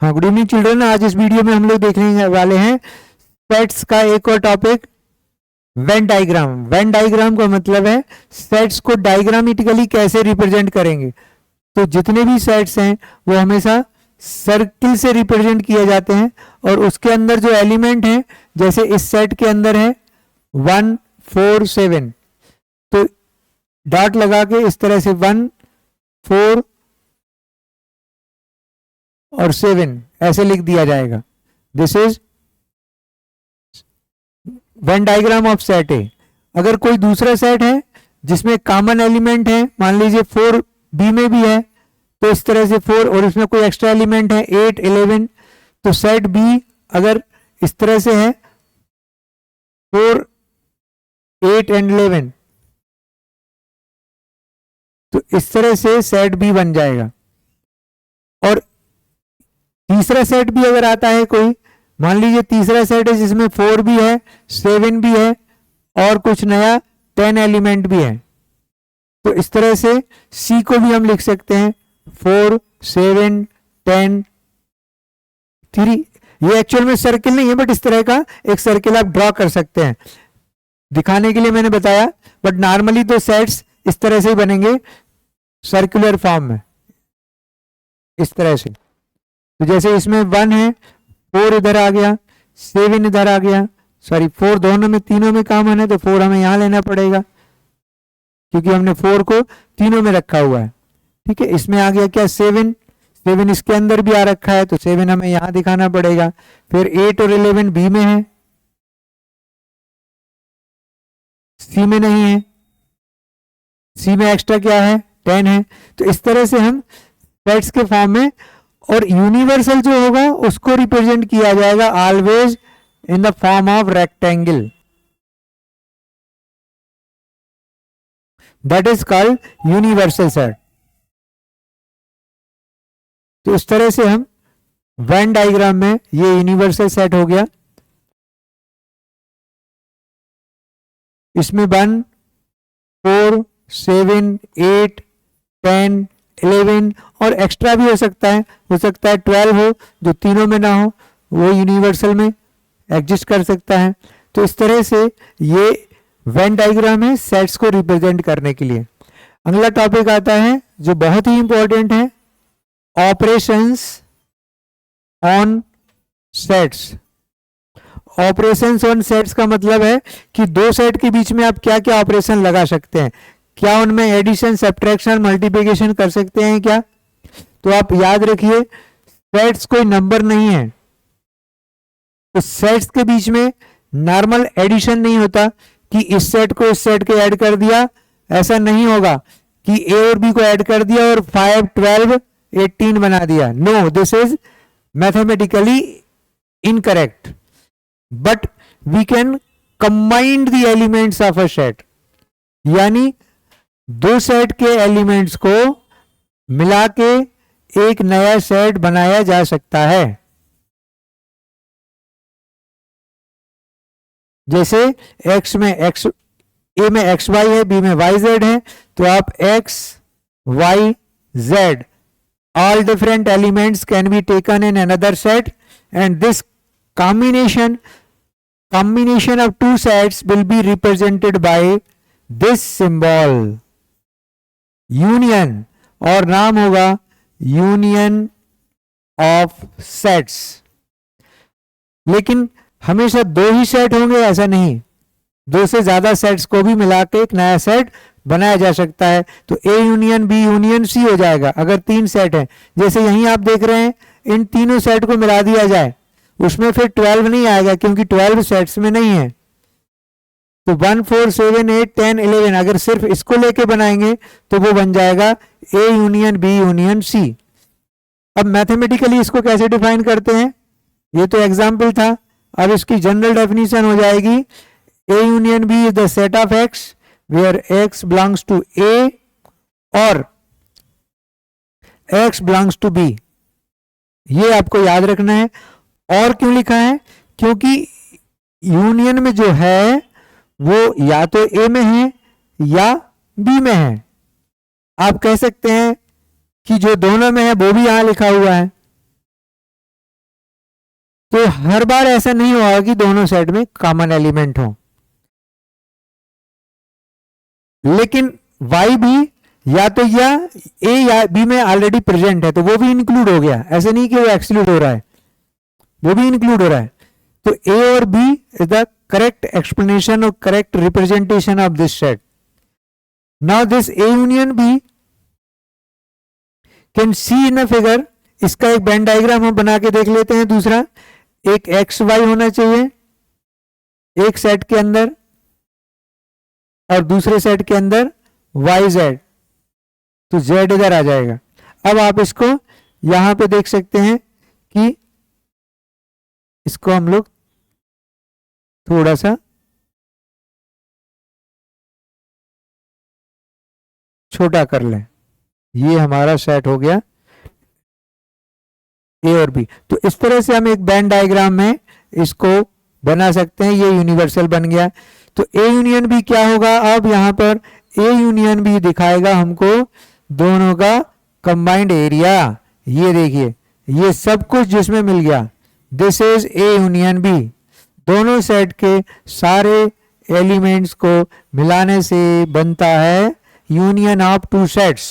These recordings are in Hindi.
हाँ, गुड इवनिंग चिल्ड्रन। आज इस वीडियो में हम लोग देखने वाले हैं सेट्स का एक और topic, Venn diagram. Venn diagram का मतलब है सेट्स को डायग्रामेटिकली कैसे रिप्रेजेंट करेंगे। तो जितने भी सेट्स हैं वो हमेशा सर्किल से रिप्रेजेंट किए जाते हैं और उसके अंदर जो एलिमेंट हैं, जैसे इस सेट के अंदर है 1 4 7, तो डॉट लगा के इस तरह से 1 4 और 7 ऐसे लिख दिया जाएगा। This is Venn diagram of set ए। अगर कोई दूसरा सेट है जिसमें कॉमन एलिमेंट है, मान लीजिए 4 बी में भी है, तो इस तरह से 4 और इसमें कोई एक्स्ट्रा एलिमेंट है 8 11, तो सेट बी अगर इस तरह से है 4 8 एंड 11, तो इस तरह से सेट बी बन जाएगा। और तीसरा सेट भी अगर आता है कोई, मान लीजिए तीसरा सेट है जिसमें 4 भी है 7 भी है और कुछ नया 10 एलिमेंट भी है, तो इस तरह से सी को भी हम लिख सकते हैं 4 7 10 3। ये एक्चुअल में सर्किल नहीं है, बट इस तरह का एक सर्किल आप ड्रॉ कर सकते हैं, दिखाने के लिए मैंने बताया। बट नॉर्मली तो सेट्स इस तरह से ही बनेंगे, सर्कुलर फॉर्म में, इस तरह से। तो जैसे इसमें 1 है, 4 इधर आ गया, 7 इधर आ गया, सॉरी 4 दोनों में, तीनों में कॉमन है, तो 4 हमें यहां लेना पड़ेगा क्योंकि हमने 4 को तीनों में रखा हुआ है। ठीक है, इसमें आ गया क्या 7, 7 इसके अंदर भी आ रखा है, तो 7 हमें यहां दिखाना पड़ेगा। फिर 8 और 11 बी में है, सी में नहीं है, सी में एक्स्ट्रा क्या है 10 है। तो इस तरह से हम सेट्स के फॉर्म में, और यूनिवर्सल जो होगा उसको रिप्रेजेंट किया जाएगा always in the form of rectangle, that is called universal set. तो इस तरह से हम वेन डायग्राम में, ये यूनिवर्सल सेट हो गया, इसमें 1 4 7 8 10 11 और एक्स्ट्रा भी हो सकता है 12 हो, जो तीनों में ना हो वो यूनिवर्सल में एग्जिस्ट कर सकता है। तो इस तरह से ये वेन डायग्राम है सेट्स को रिप्रेजेंट करने के लिए। अगला टॉपिक आता है जो बहुत ही इंपॉर्टेंट है, operations on sets. Operations on sets का मतलब है कि दो सेट के बीच में आप क्या क्या ऑपरेशन लगा सकते हैं, क्या उनमें एडिशन सब्ट्रैक्शन मल्टीप्लिकेशन कर सकते हैं क्या। तो आप याद रखिए, सेट्स कोई नंबर नहीं है, तो सेट्स के बीच में नॉर्मल एडिशन नहीं होता कि इस सेट को इस सेट के ऐड कर दिया, ऐसा नहीं होगा कि ए और बी को ऐड कर दिया और 5 12 18 बना दिया। No, this is mathematically incorrect, but we can combine the elements of a set, यानी दो सेट के एलिमेंट्स को मिला के एक नया सेट बनाया जा सकता है। जैसे x में x, a में एक्स वाई है, b में वाई जेड है, तो आप x y z all different elements can be taken in another set, and this combination of two sets will be represented by this symbol union, और नाम होगा यूनियन ऑफ सेट्स। लेकिन हमेशा दो ही सेट होंगे ऐसा नहीं, दो से ज्यादा सेट्स को भी मिला के एक नया सेट बनाया जा सकता है। तो A union B union C हो जाएगा अगर 3 सेट हैं। जैसे यहीं आप देख रहे हैं, इन तीनों सेट को मिला दिया जाए, उसमें फिर 12 नहीं आएगा क्योंकि 12 सेट्स में नहीं है। तो 1 4 7 8 10 11 अगर सिर्फ इसको लेके बनाएंगे तो वो बन जाएगा A union B union C. अब मैथमेटिकली इसको कैसे डिफाइन करते हैं, ये तो एग्जाम्पल था, अब इसकी जनरल डेफिनेशन हो जाएगी, A union B is the set of x where x belongs to A or x belongs to be. ये आपको याद रखना है। और क्यों लिखा है, क्योंकि यूनियन में जो है वो या तो ए में है या बी में है। आप कह सकते हैं कि जो दोनों में है वो भी यहां लिखा हुआ है, तो हर बार ऐसा नहीं होगा कि दोनों सेट में कॉमन एलिमेंट हो, लेकिन y भी या तो या a या b में ऑलरेडी प्रेजेंट है तो वो भी इंक्लूड हो गया, ऐसे नहीं कि वो एक्सक्लूड हो रहा है, वो भी इंक्लूड हो रहा है। तो a और b is the correct explanation or correct representation of this set. Now this a union b can see in a figure. इसका एक बेन डायग्राम हम बना के देख लेते हैं। दूसरा, एक एक्स वाई होना चाहिए एक सेट के अंदर और दूसरे सेट के अंदर वाई जेड, तो जेड इधर आ जाएगा। अब आप इसको यहां पे देख सकते हैं कि इसको हम लोग थोड़ा सा छोटा कर लें। ये हमारा सेट हो गया ए और बी। तो इस तरह से हम एक बेन डायग्राम में इसको बना सकते हैं। ये यूनिवर्सल बन गया। तो ए यूनियन बी क्या होगा, अब यहां पर ए यूनियन बी दिखाएगा हमको दोनों का कंबाइंड एरिया। ये देखिए, ये सब कुछ जिसमें मिल गया, this is A union B. दोनों सेट के सारे एलिमेंट्स को मिलाने से बनता है यूनियन ऑफ टू सेट्स।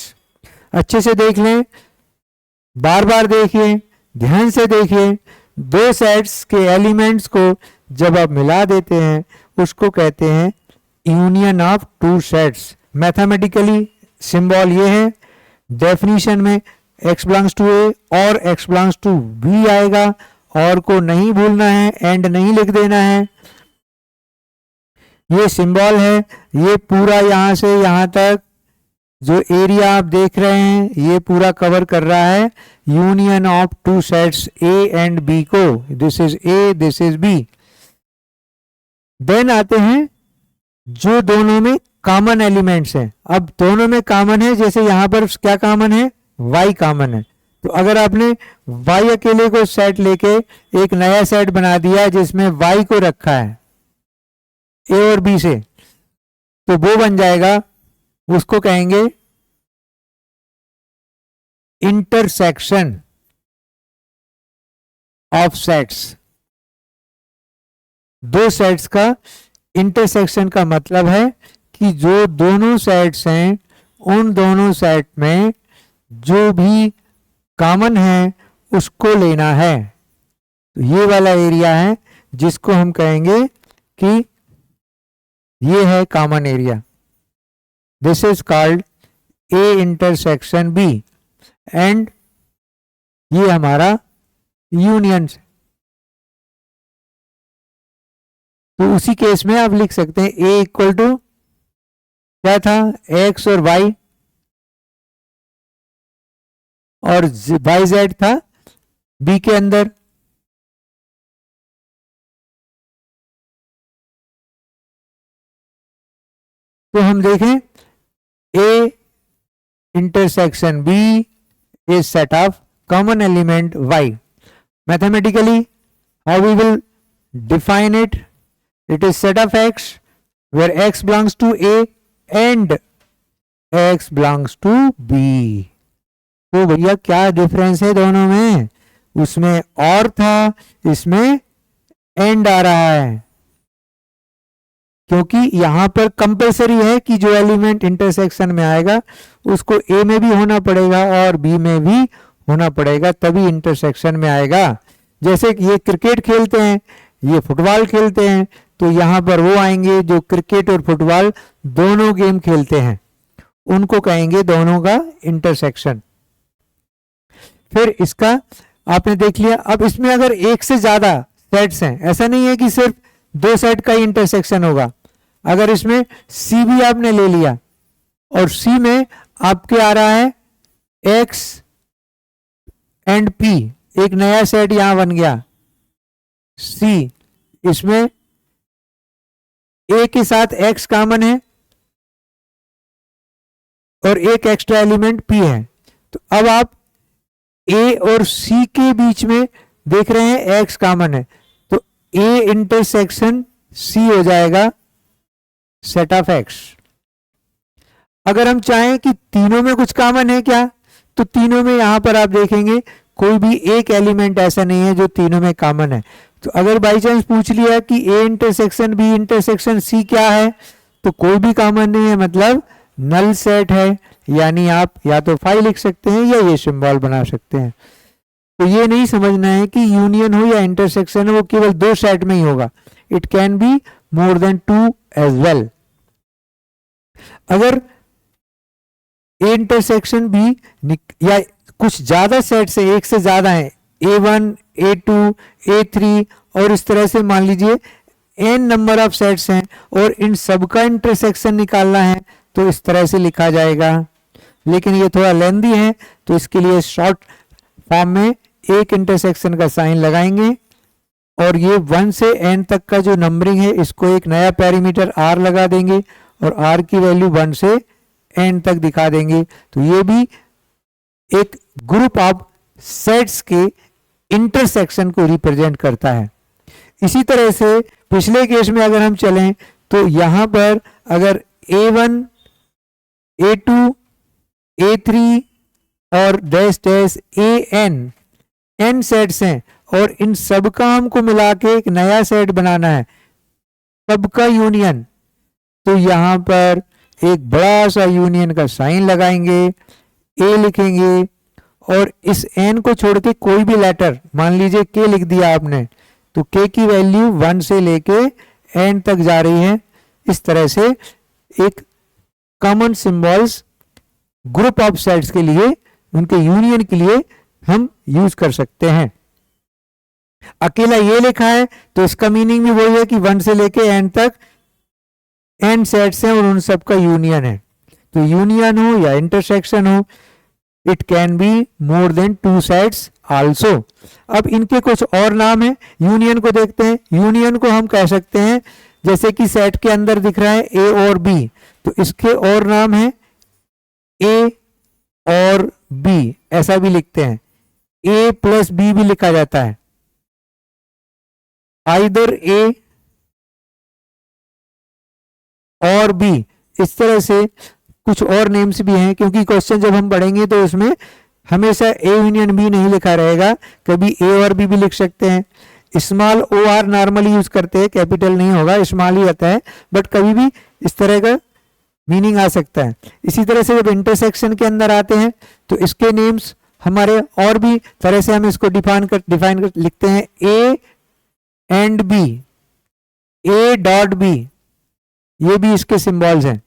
अच्छे से देख लें, बार बार देखिए, ध्यान से देखिए। दो सेट्स के एलिमेंट्स को जब आप मिला देते हैं उसको कहते हैं union of two sets. Mathematically symbol ये है, डेफिनेशन में x बिलोंग्स टू ए और x बिलोंग्स टू बी आएगा, और को नहीं भूलना है, एंड नहीं लिख देना है। ये सिंबल है, ये पूरा यहां से यहां तक जो एरिया आप देख रहे हैं ये पूरा कवर कर रहा है union of two sets A and B को। This is A, this is B. Then आते हैं जो दोनों में कॉमन एलिमेंट्स हैं। अब दोनों में कॉमन है, जैसे यहां पर क्या कॉमन है, y कॉमन है। तो अगर आपने y अकेले को सेट लेके एक नया सेट बना दिया जिसमें y को रखा है a और b से, तो वो बन जाएगा, उसको कहेंगे इंटरसेक्शन ऑफ सेट्स। दो सेट्स का इंटरसेक्शन का मतलब है कि जो दोनों सेट्स हैं उन दोनों सेट में जो भी कॉमन है उसको लेना है। तो ये वाला एरिया है जिसको हम कहेंगे कि ये है common area. This is called A intersection B, and ये हमारा यूनियन। तो उसी केस में आप लिख सकते हैं ए इक्वल टू क्या था, एक्स और वाई, और वाई जेड था बी के अंदर। तो हम देखें A intersection B is set of common element y. Mathematically, how we will define it? It is set of x where x belongs to a and x belongs to b. तो भैया क्या डिफरेंस है दोनों में, उसमें और था, इसमें एंड आ रहा है, क्योंकि यहां पर कंपलसरी है कि जो एलिमेंट इंटरसेक्शन में आएगा उसको ए में भी होना पड़ेगा और बी में भी होना पड़ेगा, तभी इंटरसेक्शन में आएगा। जैसे कि ये क्रिकेट खेलते हैं, ये फुटबॉल खेलते हैं, तो यहां पर वो आएंगे जो क्रिकेट और फुटबॉल दोनों गेम खेलते हैं, उनको कहेंगे दोनों का इंटरसेक्शन। फिर इसका आपने देख लिया। अब इसमें अगर एक से ज्यादा सेट्स हैं, ऐसा नहीं है कि सिर्फ दो सेट का ही इंटरसेक्शन होगा। अगर इसमें सी भी आपने ले लिया और सी में आपके आ रहा है एक्स एंड पी, एक नया सेट यहां बन गया सी, इसमें ए के साथ एक्स कॉमन है और एक एक्स्ट्रा एलिमेंट पी है। तो अब आप ए और सी के बीच में देख रहे हैं एक्स कॉमन है, तो ए इंटरसेक्शन सी हो जाएगा सेट ऑफ एक्स। अगर हम चाहें कि तीनों में कुछ कॉमन है क्या, तो तीनों में यहां पर आप देखेंगे कोई भी एक एलिमेंट ऐसा नहीं है जो तीनों में कॉमन है। तो अगर बाई चांस पूछ लिया कि A intersection B intersection C क्या है, तो कोई भी कॉमन नहीं है, मतलब नल सेट है। यानी आप या तो 5 लिख सकते हैं या ये सिंबल बना सकते हैं। तो ये नहीं समझना है कि यूनियन हो या इंटरसेक्शन हो वो केवल 2 सेट में ही होगा, it can be more than 2 as well. अगर ए इंटरसेक्शन बी या कुछ ज्यादा सेट्स है, एक से ज्यादा है, A1 A2 A3 और इस तरह से मान लीजिए n नंबर ऑफ सेट्स हैं और इन सबका इंटरसेक्शन निकालना है, तो इस तरह से लिखा जाएगा। लेकिन ये थोड़ा लेंदी है, तो इसके लिए शॉर्ट फॉर्म में एक इंटरसेक्शन का साइन लगाएंगे और ये 1 से n तक का जो नंबरिंग है इसको एक नया पैरामीटर r लगा देंगे और r की वैल्यू 1 से n तक दिखा देंगे। तो ये भी एक ग्रुप ऑफ सेट्स के इंटरसेक्शन को रिप्रेजेंट करता है। इसी तरह से पिछले केस में अगर हम चलें तो यहां पर अगर A1 A2 A3 और डैश डैश n सेट्स हैं और इन सब का हमको मिला के एक नया सेट बनाना है, सबका यूनियन, तो यहां पर एक बड़ा सा यूनियन का साइन लगाएंगे, ए लिखेंगे और इस n को छोड़ के कोई भी लेटर, मान लीजिए k लिख दिया आपने, तो k की वैल्यू 1 से लेके n तक जा रही है। इस तरह से एक common symbols group of sets के लिए, उनके यूनियन के लिए हम यूज कर सकते हैं। अकेला ये लिखा है तो इसका मीनिंग भी वही है कि 1 से लेके n तक n सेट्स हैं और उन सब का यूनियन है। तो यूनियन हो या इंटरसेक्शन हो, it can be more than 2 sets also. अब इनके कुछ और नाम है। यूनियन को देखते हैं। यूनियन को हम कह सकते हैं, जैसे कि सेट के अंदर दिख रहा है ए और बी, तो इसके और नाम है ए और बी, ऐसा भी लिखते हैं। ए प्लस बी भी लिखा जाता है, आइदर ए और बी, इस तरह से कुछ और नेम्स भी हैं, क्योंकि क्वेश्चन जब हम पढ़ेंगे तो उसमें हमेशा ए यूनियन बी नहीं लिखा रहेगा, कभी ए और बी भी लिख सकते हैं। Small or normally use करते हैं, कैपिटल नहीं होगा, स्मॉल ही आता है, बट कभी भी इस तरह का मीनिंग आ सकता है। इसी तरह से जब इंटरसेक्शन के अंदर आते हैं तो इसके नेम्स हमारे और भी तरह से हम इसको डिफाइन कर लिखते हैं। A and B, A dot B, ये भी इसके सिंबल्स हैं।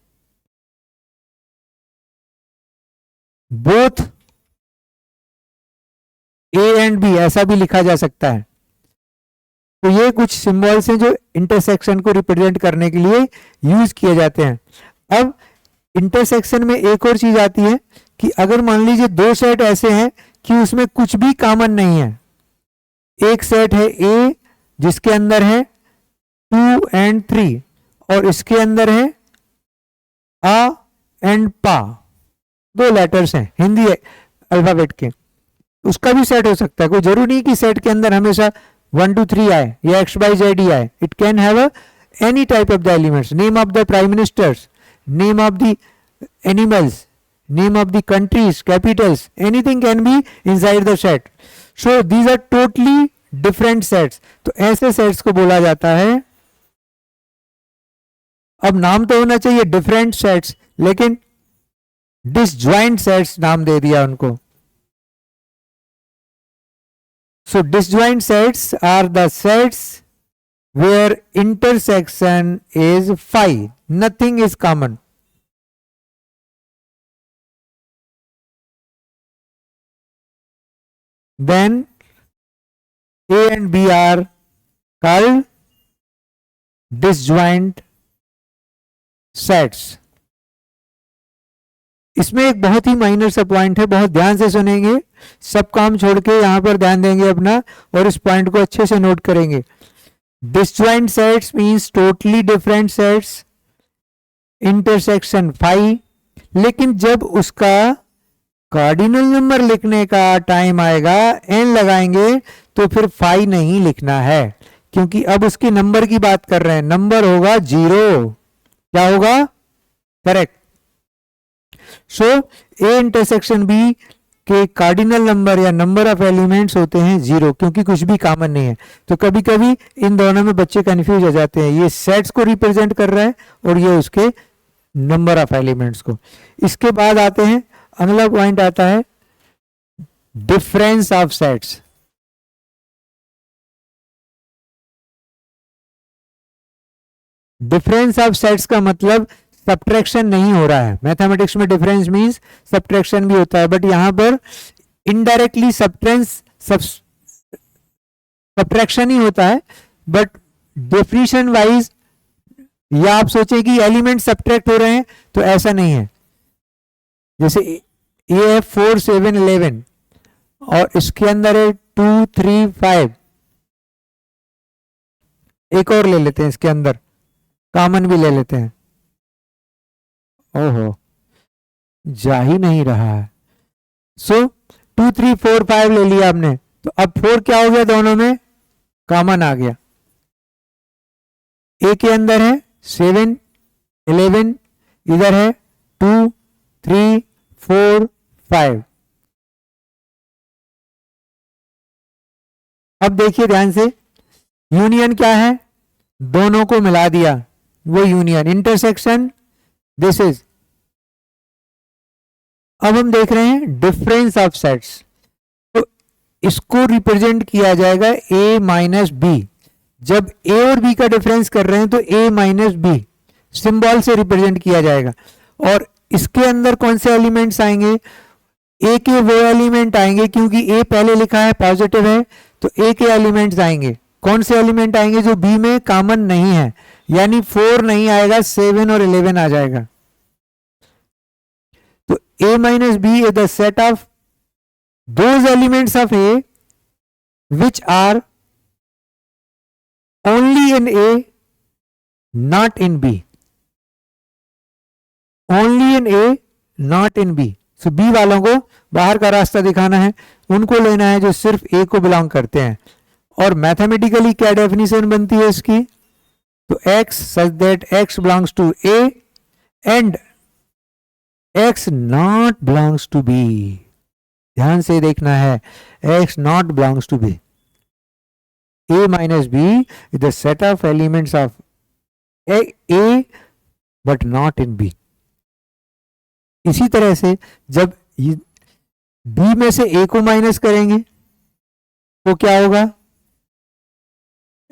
बोथ ए एंड बी, ऐसा भी लिखा जा सकता है। तो ये कुछ सिंबल्स हैं जो इंटरसेक्शन को रिप्रेजेंट करने के लिए यूज किए जाते हैं। अब इंटरसेक्शन में एक और चीज आती है कि अगर मान लीजिए 2 सेट ऐसे हैं कि उसमें कुछ भी कॉमन नहीं है। एक सेट है ए जिसके अंदर है 2 and 3 और इसके अंदर है आ एंड पा, 2 लेटर्स हैं हिंदी अल्फाबेट के, उसका भी सेट हो सकता है। कोई जरूरी नहीं कि सेट के अंदर हमेशा 1 2 3 आए या x y z ही आए। It can have any type of the elements, name of the prime ministers, name of the animals, name of the countries, capitals, anything can be inside the set. So these are totally different sets. तो ऐसे सेट्स को बोला जाता है, अब नाम तो होना चाहिए डिफरेंट सेट्स, लेकिन डिसजॉइंट सेट्स नाम दे दिया उनको। So disjoint sets are the sets where intersection is phi, nothing is common. Then A and B are called disjoint sets. इसमें एक बहुत ही माइनर सा पॉइंट है, बहुत ध्यान से सुनेंगे, सब काम छोड़ के यहां पर ध्यान देंगे अपना और इस पॉइंट को अच्छे से नोट करेंगे। Disjoint sets means totally different sets, intersection phi, लेकिन जब उसका कार्डिनल नंबर लिखने का टाइम आएगा, एन लगाएंगे, तो फिर फाई नहीं लिखना है, क्योंकि अब उसके नंबर की बात कर रहे हैं। नंबर होगा 0। क्या होगा? Correct. So A intersection B के कार्डिनल नंबर या नंबर ऑफ एलिमेंट्स होते हैं 0, क्योंकि कुछ भी कॉमन नहीं है। तो कभी कभी इन दोनों में बच्चे कंफ्यूज हो जाते हैं, ये सेट्स को रिप्रेजेंट कर रहा है और ये उसके नंबर ऑफ एलिमेंट्स को। इसके बाद आते हैं, अगला पॉइंट आता है difference of sets. Difference of sets का मतलब सब्ट्रैक्शन नहीं हो रहा है। मैथमेटिक्स में डिफरेंस मींस सब्ट्रैक्शन भी होता है, बट यहां पर इनडायरेक्टली सब्ट्रैक्शन ही होता है, बट डेफिनेशन वाइज, या आप सोचें कि एलिमेंट सब्ट्रैक्ट हो रहे हैं, तो ऐसा नहीं है। जैसे ये है 4 7 11 और इसके अंदर है 2 3 5। एक और ले लेते हैं, इसके अंदर कॉमन भी ले लेते हैं। ओहो, जा ही नहीं रहा है। सो 2 3 4 5 ले लिया आपने, तो अब 4 क्या हो गया, दोनों में कॉमन आ गया। ए के अंदर है 7 11, इधर है 2 3 4 5। अब देखिए ध्यान से, यूनियन क्या है, दोनों को मिला दिया, वो यूनियन। Intersection this is. अब हम देख रहे हैं डिफरेंस ऑफ सेट्स, तो इसको रिप्रेजेंट किया जाएगा a माइनस बी। जब a और b का डिफरेंस कर रहे हैं तो a माइनस बी सिंबल से रिप्रेजेंट किया जाएगा। और इसके अंदर कौन से एलिमेंट्स आएंगे, a के वो एलिमेंट आएंगे, क्योंकि a पहले लिखा है पॉजिटिव है, तो a के एलिमेंट्स आएंगे। कौन से एलिमेंट आएंगे, जो b में कॉमन नहीं है, यानी 4 नहीं आएगा, 7 और 11 आ जाएगा। तो a minus B is the set of those elements of a which are only in a not in b। Only in a not in b। सो b वालों को बाहर का रास्ता दिखाना है, उनको लेना है जो सिर्फ a को बिलोंग करते हैं। और मैथमेटिकली क्या डेफिनेशन बनती है इसकी, तो x such that x belongs to a and x not belongs to b। ध्यान से देखना है, x not belongs to b। a minus b is the set of elements of a but not in b। इसी तरह से जब b में से a को माइनस करेंगे तो क्या होगा,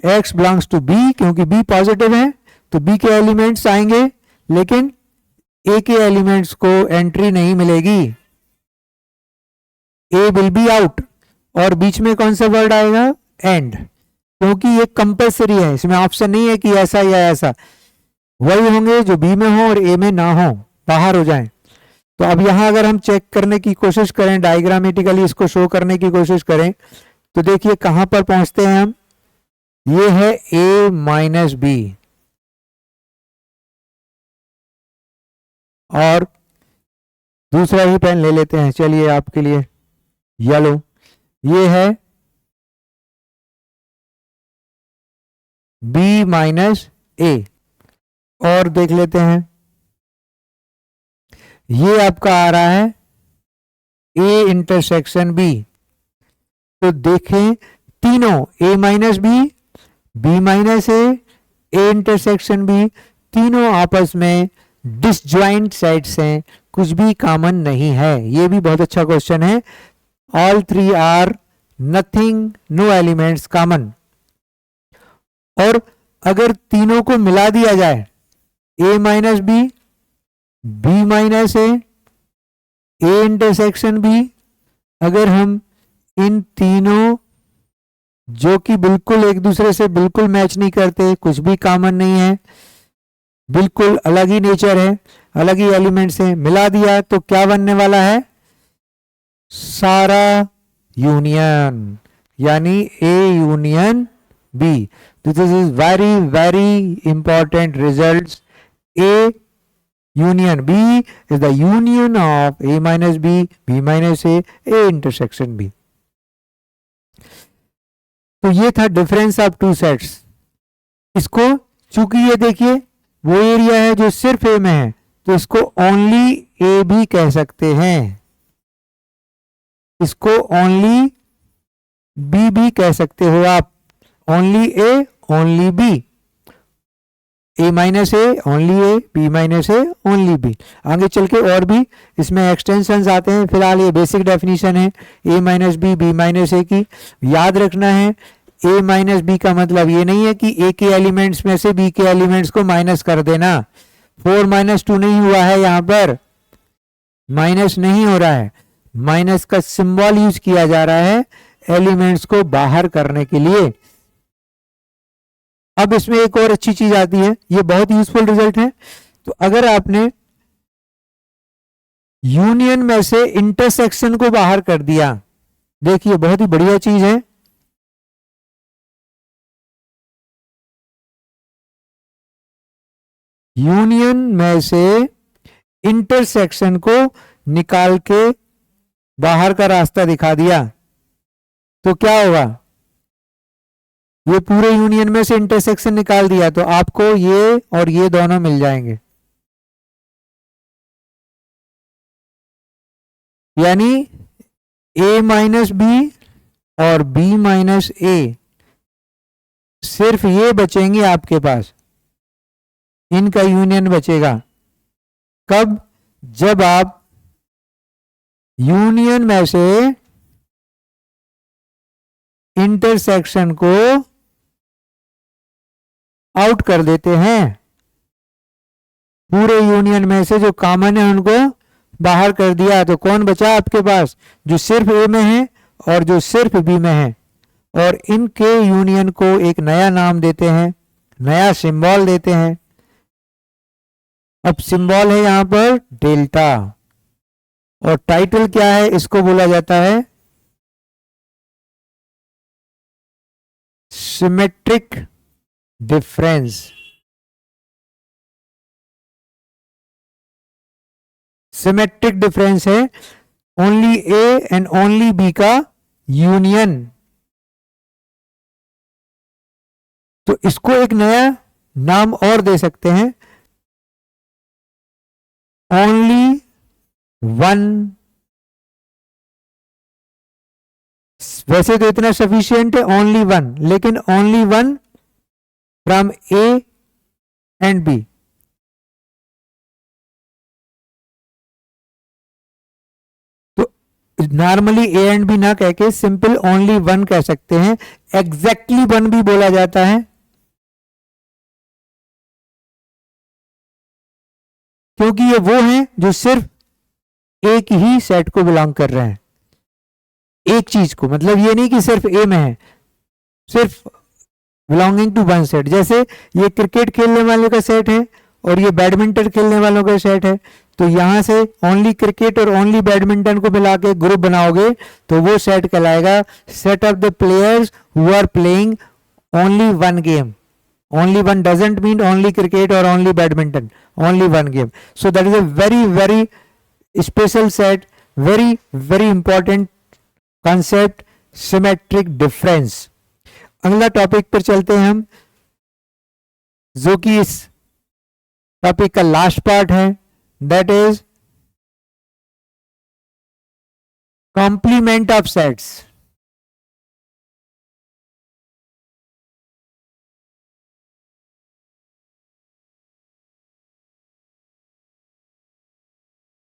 x बिलोंग्स टू b, क्योंकि b पॉजिटिव है तो b के एलिमेंट्स आएंगे, लेकिन a के एलिमेंट्स को एंट्री नहीं मिलेगी, a विल बी आउट। और बीच में कौन सा वर्ड आएगा, एंड, क्योंकि ये कंपल्सरी है, इसमें ऑप्शन नहीं है कि ऐसा या ऐसा। वही होंगे जो b में हो और a में ना हो, बाहर हो जाएं। तो अब यहां अगर हम चेक करने की कोशिश करें, डायग्रामेटिकली इसको शो करने की कोशिश करें, तो देखिए कहां पर पहुंचते हैं हम। ये है a माइनस बी, और दूसरा ही पेन ले लेते हैं, चलिए आपके लिए येलो। ये है b माइनस ए, और देख लेते हैं ये आपका आ रहा है a इंटरसेक्शन b। तो देखें तीनों a minus B, b minus A intersection b, तीनों आपस में डिसजॉइंट सेट्स हैं, कुछ भी कॉमन नहीं है। ये भी बहुत अच्छा क्वेश्चन है। All three are nothing, no elements common. और अगर तीनों को मिला दिया जाए, a minus B, b minus A intersection b, अगर हम इन तीनों जो कि बिल्कुल एक दूसरे से बिल्कुल मैच नहीं करते, कुछ भी कॉमन नहीं है, बिल्कुल अलग ही नेचर है, अलग ही एलिमेंट्स है, मिला दिया तो क्या बनने वाला है, सारा यूनियन, यानी A union B। This is very very important results. A union B is the union of A minus B, B minus A intersection B। तो ये था डिफरेंस ऑफ टू सेट्स। इसको चूंकि ये देखिए वो एरिया है जो सिर्फ A में है, तो इसको ओनली A भी कह सकते हैं। इसको ओनली बी भी कह सकते हो आप, only A only B, A minus A only A, B minus A only B. आगे चल के और भी इसमें एक्सटेंशंस आते हैं, फिलहाल ये बेसिक डेफिनेशन है ए माइनस बी, बी माइनस ए की। याद रखना है ए माइनस बी का मतलब ये नहीं है कि ए के एलिमेंट्स में से बी के एलिमेंट्स को माइनस कर देना। 4 माइनस 2 नहीं हुआ है, यहां पर माइनस नहीं हो रहा है, माइनस का सिंबल यूज किया जा रहा है एलिमेंट्स को बाहर करने के लिए। अब इसमें एक और अच्छी चीज आती है, ये बहुत यूजफुल रिजल्ट है। तो अगर आपने यूनियन में से इंटरसेक्शन को बाहर कर दिया, देखिए बहुत ही बढ़िया चीज है। यूनियन में से इंटरसेक्शन को निकाल के बाहर का रास्ता दिखा दिया तो क्या होगा, ये पूरे यूनियन में से इंटरसेक्शन निकाल दिया तो आपको ये और ये दोनों मिल जाएंगे, यानी a माइनस बी और b माइनस ए, सिर्फ ये बचेंगे आपके पास, इनका यूनियन बचेगा। कब, जब आप यूनियन में से इंटरसेक्शन को आउट कर देते हैं, पूरे यूनियन में से जो कॉमन है उनको बाहर कर दिया, तो कौन बचा आपके पास, जो सिर्फ ए में है और जो सिर्फ बी में है, और इनके यूनियन को एक नया नाम देते हैं, नया सिंबल देते हैं। अब सिंबल है यहां पर डेल्टा, और टाइटल क्या है, इसको बोला जाता है सिमेट्रिक डिफरेंस। सिमेट्रिक डिफरेंस है only A and only B का यूनियन। तो इसको एक नया नाम और दे सकते हैं, ओनली वन। वैसे तो इतना सफिशियंट है ओनली वन, लेकिन only one from A and B. तो नॉर्मली ए एंड बी ना कह के सिंपल ओनली वन कह सकते हैं, एग्जैक्टली वन भी बोला जाता है, क्योंकि ये वो हैं जो सिर्फ एक ही सेट को बिलोंग कर रहे हैं, एक चीज को, मतलब ये नहीं कि सिर्फ ए में है, सिर्फ बिलोंगिंग टू वन सेट। जैसे ये क्रिकेट खेलने वालों का सेट है और ये बैडमिंटन खेलने वालों का सेट है, तो यहां से ओनली क्रिकेट और ओनली बैडमिंटन को मिला के ग्रुप बनाओगे तो वो सेट कहलाएगा set of the players who are playing only one game. Only one doesn't mean only cricket or only badminton, only one game. So that is a very very special set, very important concept, symmetric difference. अगला टॉपिक पर चलते हैं हम, जो कि इस टॉपिक का लास्ट पार्ट है, that is complement of sets.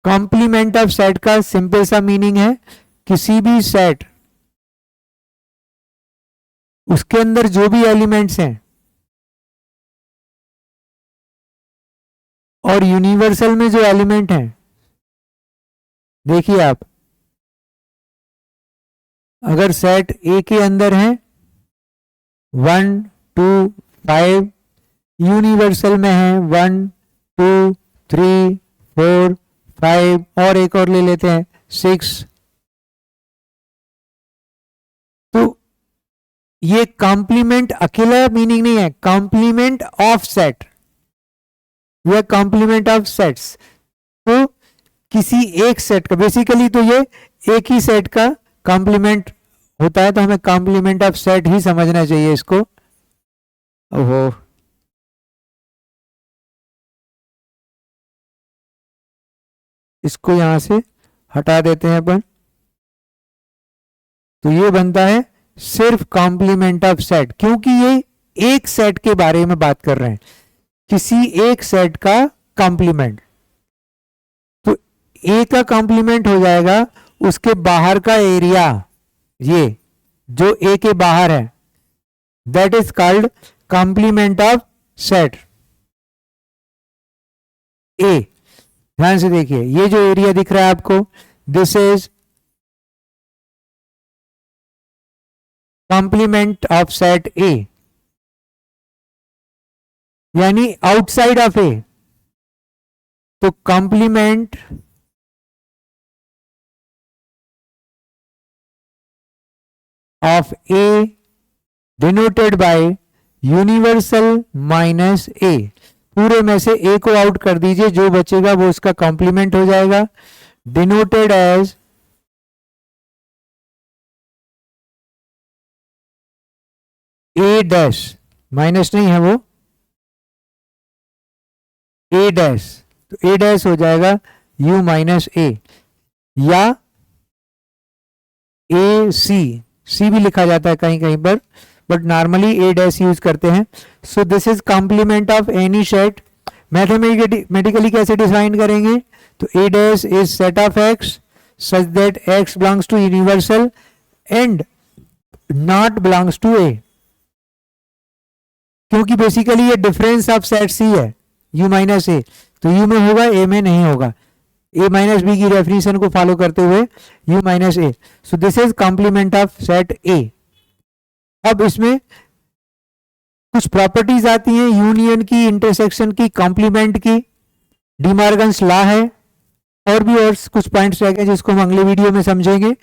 Complement of set का सिंपल सा मीनिंग है, किसी भी सेट, उसके अंदर जो भी एलिमेंट्स हैं और यूनिवर्सल में जो एलिमेंट हैं, देखिए आप अगर सेट ए के अंदर है 1 2 5, यूनिवर्सल में है 1 2 3 4 5, और एक और ले लेते हैं 6, तो ये कॉम्प्लीमेंट अकेला मीनिंग नहीं है, कॉम्प्लीमेंट ऑफ सेट, यह कॉम्प्लीमेंट ऑफ सेट्स। तो किसी एक सेट का, बेसिकली तो ये एक ही सेट का कॉम्प्लीमेंट होता है, तो हमें कॉम्प्लीमेंट ऑफ सेट ही समझना चाहिए इसको। ओहो, इसको यहां से हटा देते हैं अपन। तो ये बनता है सिर्फ कॉम्प्लीमेंट ऑफ सेट, क्योंकि ये एक सेट के बारे में बात कर रहे हैं, किसी एक सेट का कॉम्प्लीमेंट। तो ए का कॉम्प्लीमेंट हो जाएगा उसके बाहर का एरिया, ये जो ए के बाहर है, that is called complement of set A. ध्यान से देखिए, ये जो एरिया दिख रहा है आपको, this is complement of set A, यानी आउटसाइड ऑफ ए। तो complement of A denoted by universal minus A, पूरे में से ए को आउट कर दीजिए, जो बचेगा वो उसका कॉम्प्लीमेंट हो जाएगा, denoted as A dash, minus नहीं है वो, ए डैश, तो ए डैश हो जाएगा यू माइनस ए, या ए सी, सी भी लिखा जाता है कहीं कहीं पर, but normally a dash use करते हैं। So this is complement of any set. Mathematically कैसे डिफाइन करेंगे, तो A dash is set of x such that x belongs to universal and not belongs to A, क्योंकि बेसिकली ये डिफरेंस ऑफ सेट सी है u माइनस ए, तो u में होगा a में नहीं होगा, a माइनस बी की डेफिनेशन को फॉलो करते हुए u minus A. So this is complement of set a। अब इसमें कुछ प्रॉपर्टीज आती हैं यूनियन की, इंटरसेक्शन की, कॉम्प्लीमेंट की, डिमॉर्गन्स लॉ है, और भी और कुछ पॉइंट्स रह गए जिसको हम अगले वीडियो में समझेंगे।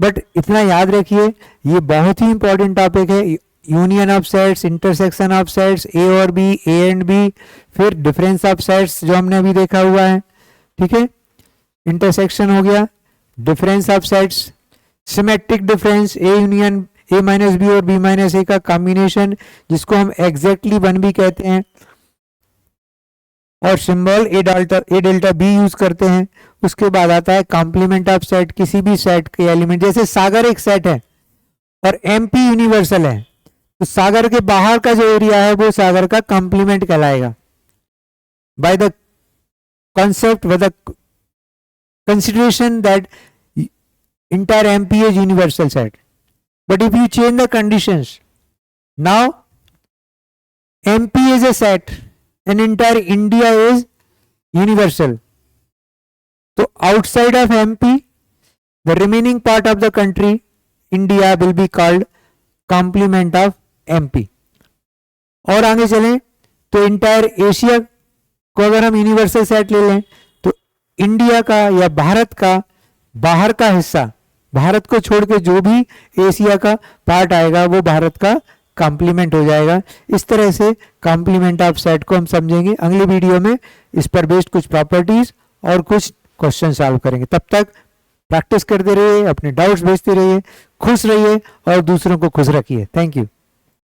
बट इतना याद रखिए, ये बहुत ही इंपॉर्टेंट टॉपिक है, union of sets, intersection of sets A और बी, ए एंड बी, फिर डिफरेंस ऑफ सेट्स जो हमने अभी देखा हुआ है, ठीक है, इंटरसेक्शन हो गया, difference of sets, symmetric difference, A union A minus B और बी माइनस ए का कॉम्बिनेशन जिसको हम एग्जैक्टली वन भी कहते हैं, और सिंबल ए डेल्टा बी यूज करते हैं। उसके बाद आता है कॉम्प्लीमेंट ऑफ सेट, किसी भी सेट के एलिमेंट, जैसे सागर एक सेट है और एमपी यूनिवर्सल है, तो सागर के बाहर का जो एरिया है वो सागर का कॉम्प्लीमेंट कहलाएगा, by the concept, with the consideration that entire MP is universal set. But if you change the conditions, now MP is a set and entire India is universal. So outside of MP, the remaining part of the country, India, will be called complement of MP. और आगे चलें तो इंटायर एशिया को अगर हम यूनिवर्सल सेट ले लें, तो इंडिया का या भारत का बाहर का हिस्सा, भारत को छोड़ के जो भी एशिया का पार्ट आएगा वो भारत का कॉम्प्लीमेंट हो जाएगा। इस तरह से कॉम्प्लीमेंट ऑफ सेट को हम समझेंगे अगली वीडियो में, इस पर बेस्ड कुछ प्रॉपर्टीज और कुछ क्वेश्चन सॉल्व करेंगे। तब तक प्रैक्टिस करते रहिए, अपने डाउट्स भेजते रहिए, खुश रहिए और दूसरों को खुश रखिए। Thank you.